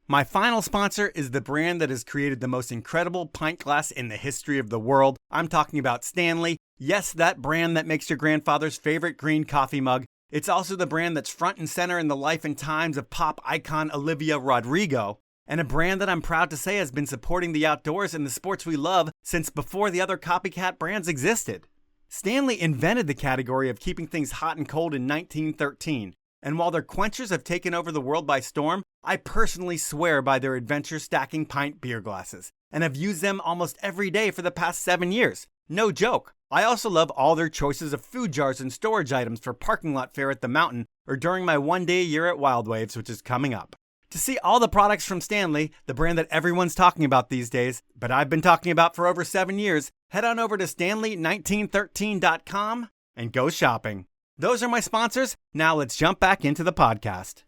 My final sponsor is the brand that has created the most incredible pint glass in the history of the world. I'm talking about Stanley. Yes, that brand that makes your grandfather's favorite green coffee mug. It's also the brand that's front and center in the life and times of pop icon Olivia Rodrigo, and a brand that I'm proud to say has been supporting the outdoors and the sports we love since before the other copycat brands existed. Stanley invented the category of keeping things hot and cold in 1913, and while their quenchers have taken over the world by storm, I personally swear by their adventure stacking pint beer glasses, and have used them almost every day for the past 7 years. No joke. I also love all their choices of food jars and storage items for parking lot fare at the mountain or during my 1 day a year at Wild Waves, which is coming up. To see all the products from Stanley, the brand that everyone's talking about these days, but I've been talking about for over 7 years, head on over to stanley1913.com and go shopping. Those are my sponsors. Now let's jump back into the podcast.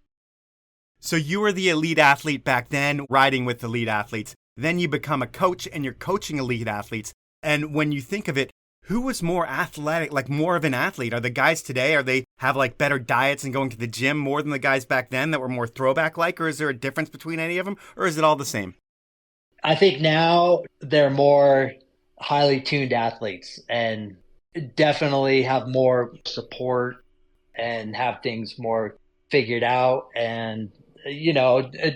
So you were the elite athlete back then, riding with elite athletes. Then you become a coach and you're coaching elite athletes. And when you think of it, who was more athletic, like more of an athlete? Are the guys today, are they have like better diets and going to the gym more than the guys back then that were more throwback-like? Or is there a difference between any of them? Or is it all the same? I think now they're more highly tuned athletes and definitely have more support and have things more figured out. And,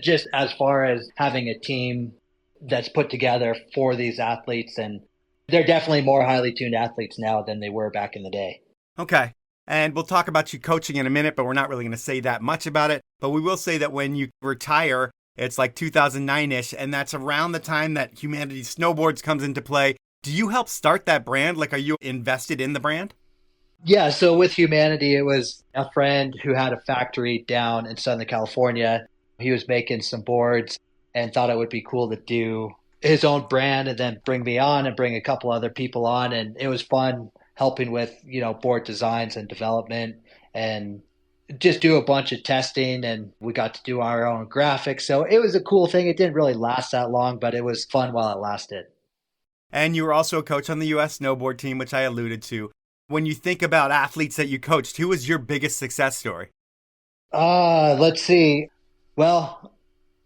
just as far as having a team that's put together for these athletes, and they're definitely more highly tuned athletes now than they were back in the day. Okay. And we'll talk about you coaching in a minute, but we're not really going to say that much about it. But we will say that when you retire, it's like 2009-ish, and that's around the time that Humanity Snowboards comes into play. Do you help start that brand? Like, are you invested in the brand? Yeah, so with Humanity, it was a friend who had a factory down in Southern California. He was making some boards and thought it would be cool to do his own brand and then bring me on and bring a couple other people on. And it was fun helping with, board designs and development and just do a bunch of testing. And we got to do our own graphics. So it was a cool thing. It didn't really last that long, but it was fun while it lasted. And you were also a coach on the US Snowboard Team, which I alluded to. When you think about athletes that you coached, who was your biggest success story? Let's see. Well,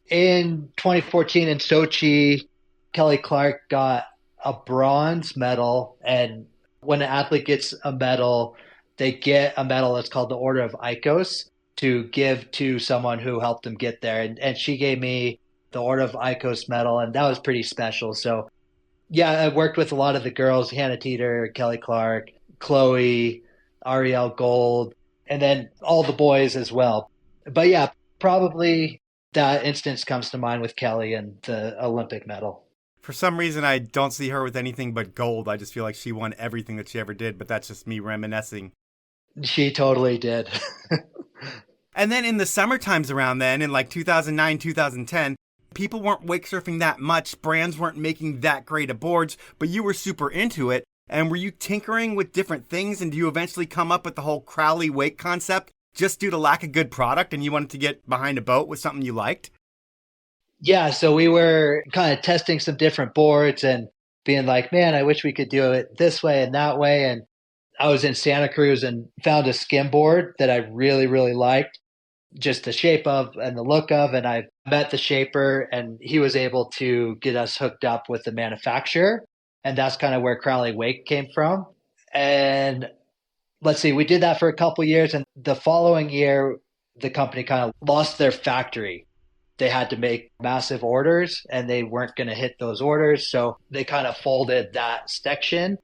in 2014 in Sochi, Kelly Clark got a bronze medal. And when an athlete gets a medal, they get a medal that's called the Order of Ikos to give to someone who helped them get there. And she gave me the Order of Ikos medal, and that was pretty special. So, yeah, I worked with a lot of the girls, Hannah Teeter, Kelly Clark, Chloe, Ariel Gold, and then all the boys as well. But yeah, probably that instance comes to mind with Kelly and the Olympic medal. For some reason, I don't see her with anything but gold. I just feel like she won everything that she ever did, but that's just me reminiscing. She totally did. And then in the summer times around then, in like 2009, 2010, people weren't wake surfing that much. Brands weren't making that great of boards, but you were super into it. And were you tinkering with different things? And do you eventually come up with the whole Crowley Wake concept just due to lack of good product and you wanted to get behind a boat with something you liked? Yeah, so we were kind of testing some different boards and being like, man, I wish we could do it this way and that way. And I was in Santa Cruz and found a skim board that I really, really liked, just the shape of and the look of. And I met the shaper and he was able to get us hooked up with the manufacturer. And that's kind of where Crowley Wake came from. And let's see, we did that for a couple of years. And the following year, the company kind of lost their factory. They had to make massive orders and they weren't going to hit those orders. So they kind of folded that section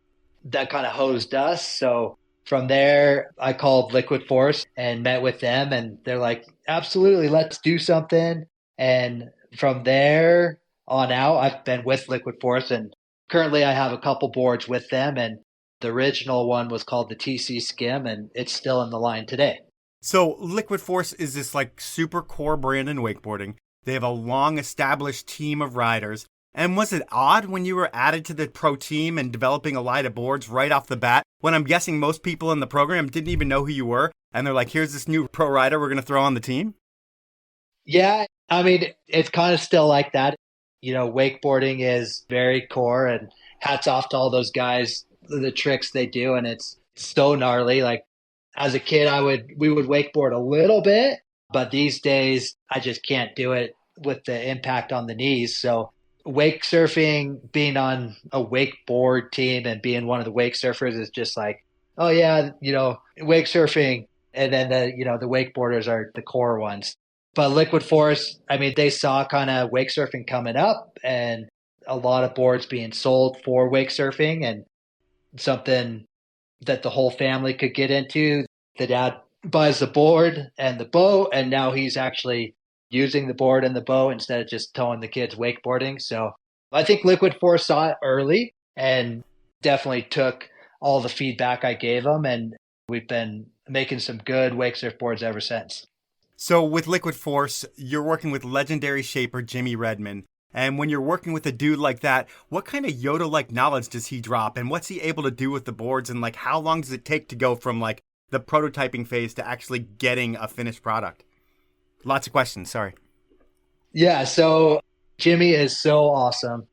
that kind of hosed us. So from there, I called Liquid Force and met with them. And they're like, absolutely, let's do something. And from there on out, I've been with Liquid Force. And currently I have a couple boards with them. And the original one was called the TC Skim. And it's still in the line today. So Liquid Force is this like super core brand in wakeboarding. They have a long established team of riders. And was it odd when you were added to the pro team and developing a line of boards right off the bat, when I'm guessing most people in the program didn't even know who you were, and they're like, here's this new pro rider we're going to throw on the team? Yeah, I mean, it's kind of still like that. Wakeboarding is very core, and hats off to all those guys, the tricks they do, and it's so gnarly. Like, as a kid, we would wakeboard a little bit, but these days I just can't do it with the impact on the knees. So wake surfing, being on a wakeboard team and being one of the wake surfers is just like, oh yeah, wake surfing. And then the wakeboarders are the core ones. But Liquid Force, I mean, they saw kind of wake surfing coming up and a lot of boards being sold for wake surfing and something that the whole family could get into. The dad buys the board and the boat, and now he's actually using the board and the boat instead of just towing the kids wakeboarding. So I think Liquid Force saw it early and definitely took all the feedback I gave them. And we've been making some good wake surf boards ever since. So with Liquid Force, you're working with legendary shaper Jimmy Redman. And when you're working with a dude like that, what kind of Yoda-like knowledge does he drop? And what's he able to do with the boards? And like, how long does it take to go from like the prototyping phase to actually getting a finished product? Lots of questions, sorry. Yeah, so Jimmy is so awesome.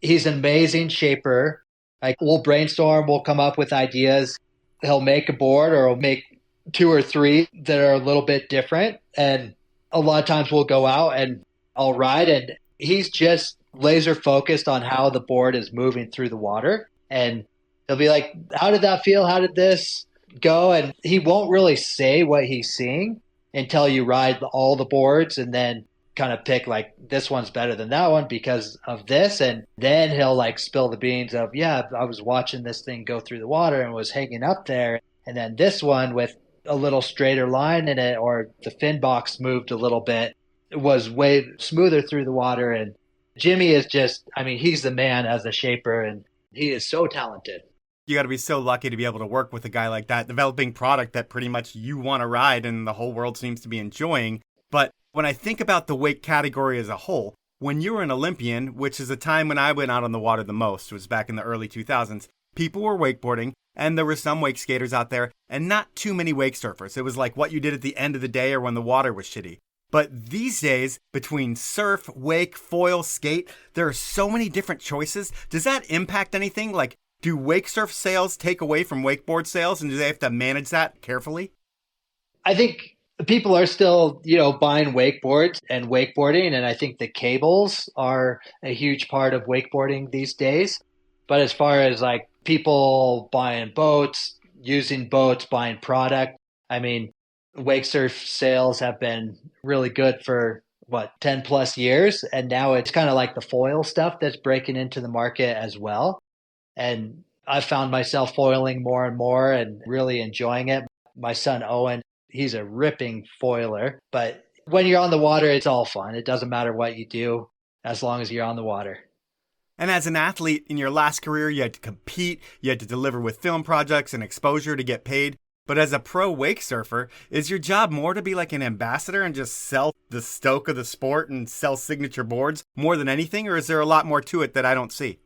He's an amazing shaper. Like, we'll brainstorm, we'll come up with ideas. He'll make a board or he'll make 2 or 3 that are a little bit different. And a lot of times we'll go out and I'll ride and he's just laser focused on how the board is moving through the water. And he'll be like, how did that feel? How did this go? And he won't really say what he's seeing until you ride all the boards and then kind of pick like, this one's better than that one because of this. And then he'll like spill the beans of, yeah, I was watching this thing go through the water and was hanging up there. And then this one with a little straighter line in it, or the fin box moved a little bit, it was way smoother through the water. And Jimmy is just, I mean, he's the man as a shaper and he is so talented. You got to be so lucky to be able to work with a guy like that, developing product that pretty much you want to ride and the whole world seems to be enjoying. But when I think about the wake category as a whole, when you were an Olympian, which is a time when I went out on the water the most, was back in the early 2000s, people were wakeboarding, and there were some wake skaters out there, and not too many wake surfers. It was like what you did at the end of the day or when the water was shitty. But these days, between surf, wake, foil, skate, there are so many different choices. Does that impact anything? Like, do wake surf sales take away from wakeboard sales, and do they have to manage that carefully? I think people are still, buying wakeboards and wakeboarding. And I think the cables are a huge part of wakeboarding these days. But as far as like people buying boats, using boats, buying product, I mean, wake surf sales have been really good for 10 plus years. And now it's kind of like the foil stuff that's breaking into the market as well. And I found myself foiling more and more and really enjoying it. My son, Owen, he's a ripping foiler, but when you're on the water, it's all fun. It doesn't matter what you do as long as you're on the water. And as an athlete in your last career, you had to compete, you had to deliver with film projects and exposure to get paid. But as a pro wake surfer, is your job more to be like an ambassador and just sell the stoke of the sport and sell signature boards more than anything? Or is there a lot more to it that I don't see?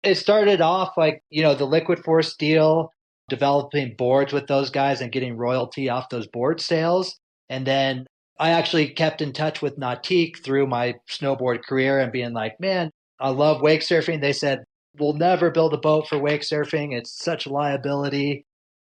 It started off like, the Liquid Force deal, developing boards with those guys and getting royalty off those board sales. And then I actually kept in touch with Nautique through my snowboard career and being like, man, I love wake surfing. They said, we'll never build a boat for wake surfing. It's such a liability.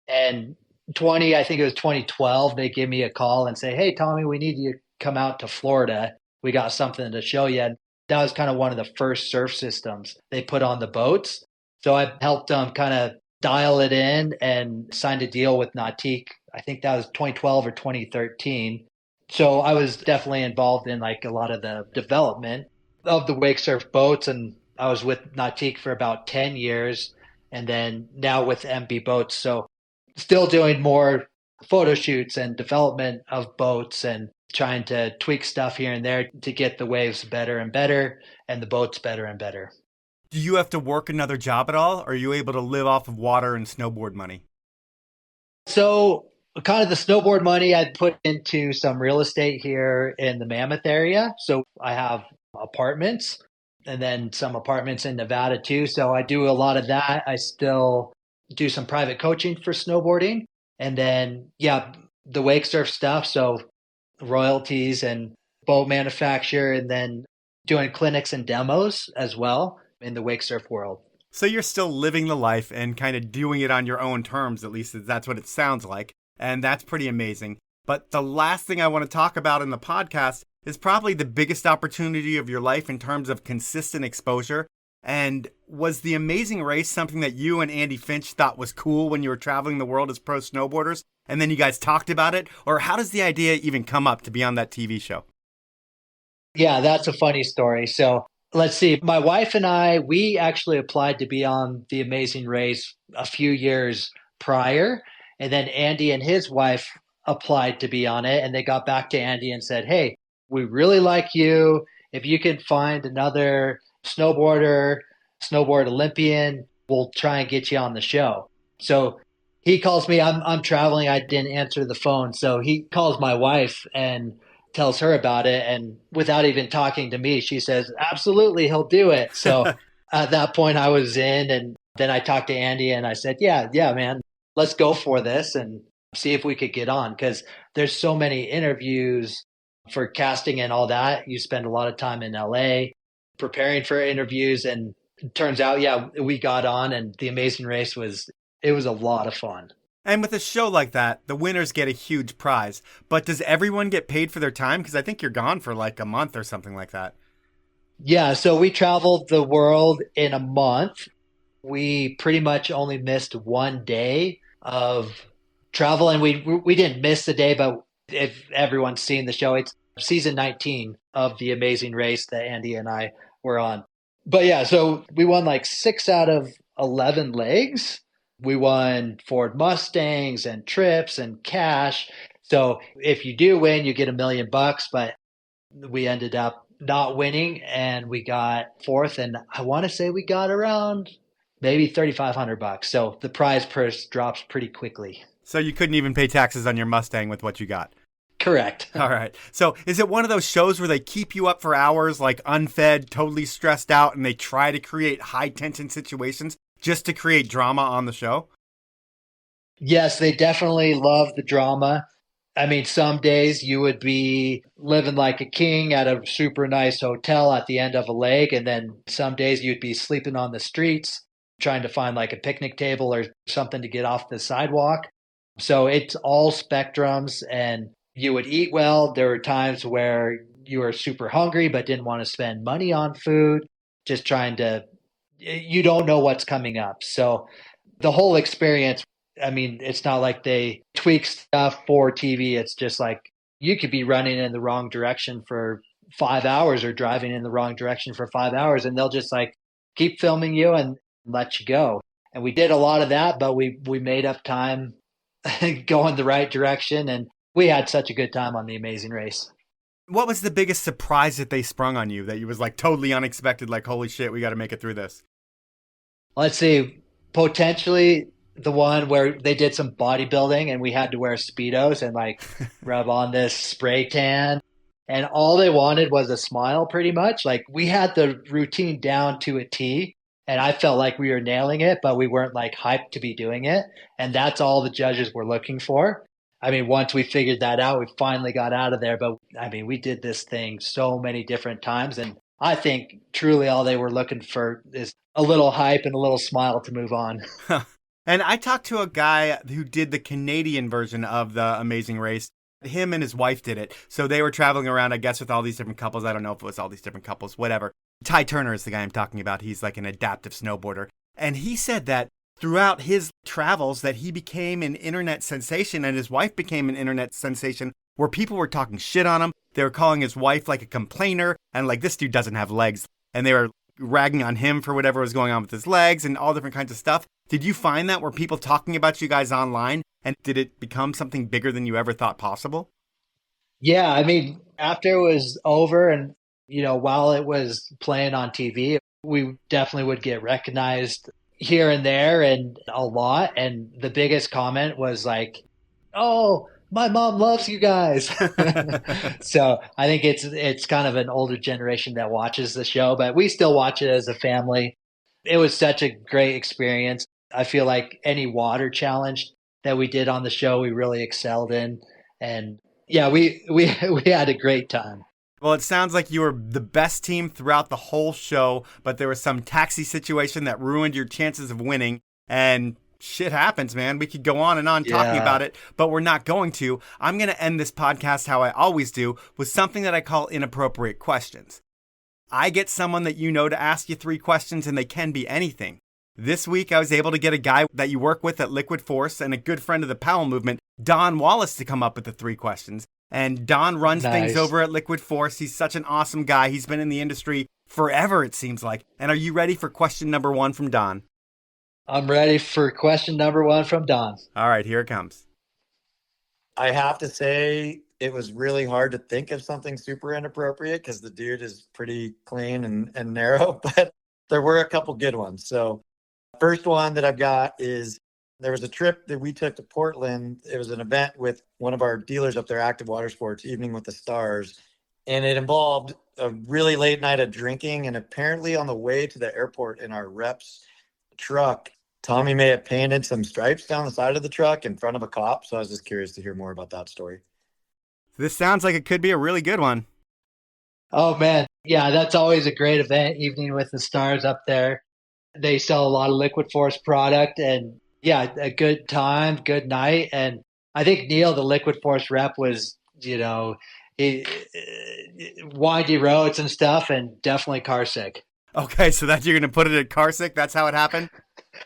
And I think it was 2012, they give me a call and say, hey, Tommy, we need you to come out to Florida. We got something to show you. And that was kind of one of the first surf systems they put on the boats. So I helped them kind of dial it in and signed a deal with Nautique. I think that was 2012 or 2013. So I was definitely involved in like a lot of the development of the wake surf boats. And I was with Nautique for about 10 years and then now with MB Boats. So still doing more photo shoots and development of boats and trying to tweak stuff here and there to get the waves better and better and the boats better and better. Do you have to work another job at all? Or are you able to live off of water and snowboard money? So kind of the snowboard money I put into some real estate here in the Mammoth area. So I have apartments and then some apartments in Nevada too. So I do a lot of that. I still do some private coaching for snowboarding. And then, the wake surf stuff. So royalties and boat manufacture and then doing clinics and demos as well in the wake surf world. So you're still living the life and kind of doing it on your own terms, at least that's what it sounds like. And that's pretty amazing. But the last thing I want to talk about in the podcast is probably the biggest opportunity of your life in terms of consistent exposure. And was the Amazing Race something that you and Andy Finch thought was cool when you were traveling the world as pro snowboarders? And then you guys talked about it? Or how does the idea even come up to be on that TV show? Yeah, that's a funny story. So let's see. My wife and I, we actually applied to be on the Amazing Race a few years prior. And then Andy and his wife applied to be on it. And they got back to Andy and said, hey, we really like you. If you can find another snowboarder, snowboard Olympian, we'll try and get you on the show. So he calls me, I'm traveling. I didn't answer the phone. So he calls my wife and tells her about it. And without even talking to me, she says, absolutely, he'll do it. So at that point I was in, and then I talked to Andy and I said, yeah, man, let's go for this and see if we could get on. Cause there's so many interviews for casting and all that. You spend a lot of time in LA preparing for interviews, and it turns out, we got on, and the Amazing Race was a lot of fun. And with a show like that, the winners get a huge prize. But does everyone get paid for their time? Because I think you're gone for like a month or something like that. Yeah, so we traveled the world in a month. We pretty much only missed one day of travel, and we didn't miss the day, but if everyone's seen the show, it's season 19 of The Amazing Race that Andy and I were on. But yeah, so we won like 6 out of 11 legs. We won Ford Mustangs and trips and cash. So if you do win, you get $1 million, but we ended up not winning and we got 4th. And I want to say we got around maybe $3,500. So the prize purse drops pretty quickly. So you couldn't even pay taxes on your Mustang with what you got? Correct. All right. So is it one of those shows where they keep you up for hours, like unfed, totally stressed out, and they try to create high tension situations just to create drama on the show? Yes, they definitely love the drama. I mean, some days you would be living like a king at a super nice hotel at the end of a lake, and then some days you'd be sleeping on the streets, trying to find like a picnic table or something to get off the sidewalk. So it's all spectrums, and you would eat well. There were times where you were super hungry but didn't want to spend money on food, just trying to, you don't know what's coming up. So the whole experience, I mean, it's not like they tweak stuff for TV. It's just like you could be running in the wrong direction for 5 hours or driving in the wrong direction for 5 hours, and they'll just like keep filming you and let you go. And we did a lot of that, but we made up time going the right direction, and we had such a good time on The Amazing Race. What was the biggest surprise that they sprung on you that you was like totally unexpected, like, holy shit, we got to make it through this? Let's see, potentially the one where they did some bodybuilding and we had to wear Speedos and like rub on this spray tan. And all they wanted was a smile pretty much. Like we had the routine down to a T and I felt like we were nailing it, but we weren't like hyped to be doing it. And that's all the judges were looking for. I mean, once we figured that out, we finally got out of there. But I mean, we did this thing so many different times. And I think truly all they were looking for is a little hype and a little smile to move on. And I talked to a guy who did the Canadian version of The Amazing Race. Him and his wife did it. So they were traveling around, I guess, with all these different couples. I don't know if it was all these different couples, whatever. Ty Turner is the guy I'm talking about. He's like an adaptive snowboarder. And he said that throughout his travels that he became an internet sensation and his wife became an internet sensation where people were talking shit on him. They were calling his wife like a complainer and like, this dude doesn't have legs. And they were ragging on him for whatever was going on with his legs and all different kinds of stuff. Did you find that? Were people talking about you guys online? And did it become something bigger than you ever thought possible? Yeah, I mean, after it was over and, while it was playing on TV, we definitely would get recognized here and there and a lot. And the biggest comment was like, oh, my mom loves you guys. So I think it's kind of an older generation that watches the show, but we still watch it as a family. It was such a great experience. I feel like any water challenge that we did on the show, we really excelled in. And yeah, we had a great time. Well, it sounds like you were the best team throughout the whole show, but there was some taxi situation that ruined your chances of winning. And shit happens, man. We could go on and on talking about it, but we're not going to. I'm going to end this podcast how I always do, with something that I call inappropriate questions. I get someone that you know to ask you 3 questions, and they can be anything. This week, I was able to get a guy that you work with at Liquid Force and a good friend of the Powell movement, Don Wallace, to come up with the 3 questions. And Don runs things over at Liquid Force. He's such an awesome guy. He's been in the industry forever, it seems like. And are you ready for question number 1 from Don? I'm ready for question number 1 from Don. All right, here it comes. I have to say it was really hard to think of something super inappropriate because the dude is pretty clean and narrow, but there were a couple good ones. So first one that I've got is there was a trip that we took to Portland. It was an event with one of our dealers up there, Active Water Sports, Evening with the Stars. And it involved a really late night of drinking. And apparently on the way to the airport in our rep's truck, Tommy may have painted some stripes down the side of the truck in front of a cop. So I was just curious to hear more about that story. This sounds like it could be a really good one. Oh, man. Yeah, that's always a great event, Evening with the Stars up there. They sell a lot of Liquid Force product and yeah, a good time, good night. And I think Neil, the Liquid Force rep, was, windy roads and stuff and definitely car sick. Okay, so that you're going to put it at car sick? That's how it happened?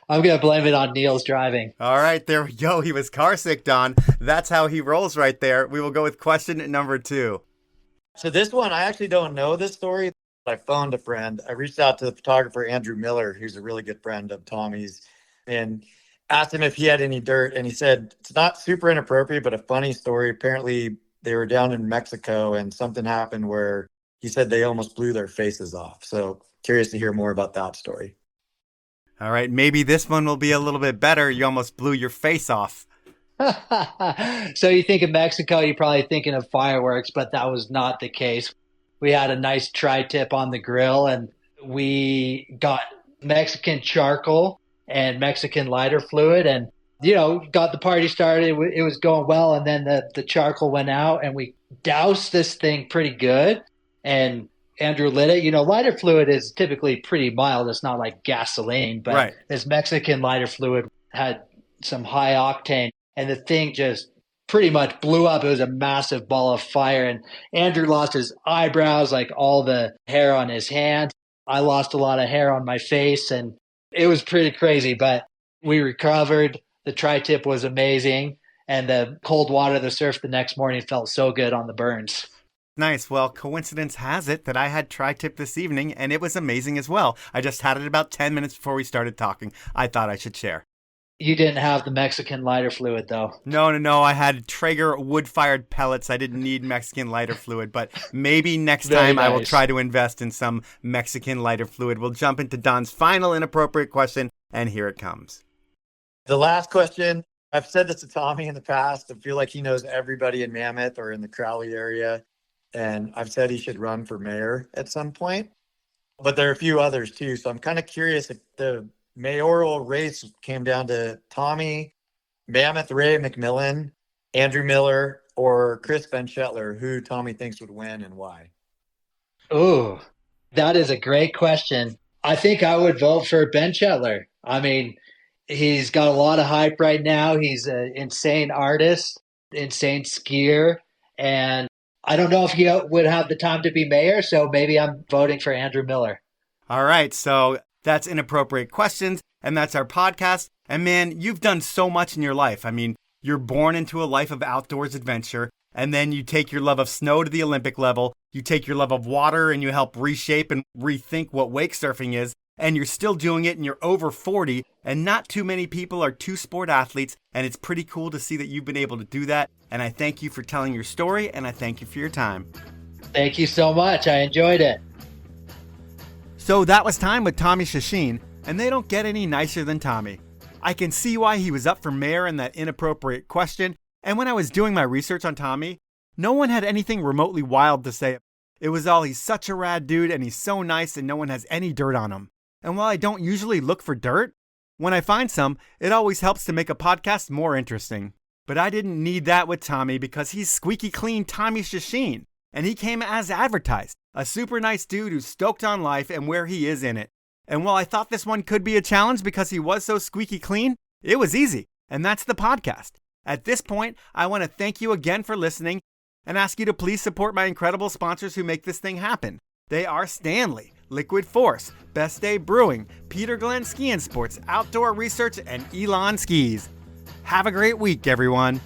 I'm going to blame it on Neil's driving. All right, there we go. He was car sick, Don. That's how he rolls right there. We will go with question number 2. So this one, I actually don't know this story. I phoned a friend. I reached out to the photographer, Andrew Miller, who's a really good friend of Tommy's, and asked him if he had any dirt. And he said, it's not super inappropriate, but a funny story. Apparently they were down in Mexico and something happened where he said they almost blew their faces off. So curious to hear more about that story. All right, maybe this one will be a little bit better. You almost blew your face off. So you think of Mexico, you're probably thinking of fireworks, but that was not the case. We had a nice tri-tip on the grill, and we got Mexican charcoal and Mexican lighter fluid, and got the party started. It was going well, and then the charcoal went out, and we doused this thing pretty good. And Andrew lit it. Lighter fluid is typically pretty mild. It's not like gasoline, but Right. This Mexican lighter fluid had some high octane, and the thing just pretty much blew up. It was a massive ball of fire, and Andrew lost his eyebrows, like all the hair on his hand. I lost a lot of hair on my face, and it was pretty crazy, but we recovered. The tri-tip was amazing, and the cold water of the surf the next morning felt so good on the burns. Nice. Well, coincidence has it that I had tri-tip this evening, and it was amazing as well. I just had it about 10 minutes before we started talking. I thought I should share. You didn't have the Mexican lighter fluid, though. No. I had Traeger wood-fired pellets. I didn't need Mexican lighter fluid, but maybe next Very time I will nice. try to invest in some Mexican lighter fluid. We'll jump into Don's final inappropriate question, and here it comes. The last question, I've said this to Tommy in the past. I feel like he knows everybody in Mammoth or in the Crowley area. And I've said he should run for mayor at some point. But there are a few others too. So I'm kind of curious if the mayoral race came down to Tommy, Mammoth Ray McMillan, Andrew Miller, or Chris Van Shetler, who Tommy thinks would win and why. Ooh, that is a great question. I think I would vote for Ben Shetler. I mean, he's got a lot of hype right now. He's an insane artist, insane skier, and I don't know if he would have the time to be mayor, so maybe I'm voting for Andrew Miller. All right, so that's Inappropriate Questions, and that's our podcast. And man, you've done so much in your life. I mean, you're born into a life of outdoors adventure, and then you take your love of snow to the Olympic level. You take your love of water and you help reshape and rethink what wake surfing is. And you're still doing it, and you're over 40, and not too many people are two-sport athletes, and it's pretty cool to see that you've been able to do that. And I thank you for telling your story, and I thank you for your time. Thank you so much. I enjoyed it. So that was time with Tommy Czeschin, and they don't get any nicer than Tommy. I can see why he was up for mayor in that inappropriate question, and when I was doing my research on Tommy, no one had anything remotely wild to say. It was all, he's such a rad dude, and he's so nice, and no one has any dirt on him. And while I don't usually look for dirt, when I find some, it always helps to make a podcast more interesting. But I didn't need that with Tommy because he's squeaky clean Tommy Czeschin, and he came as advertised, a super nice dude who's stoked on life and where he is in it. And while I thought this one could be a challenge because he was so squeaky clean, it was easy, and that's the podcast. At this point, I want to thank you again for listening and ask you to please support my incredible sponsors who make this thing happen. They are Stanley, Liquid Force, Best Day Brewing, Peter Glenn Ski and Sports, Outdoor Research, and Elon Skis. Have a great week, everyone.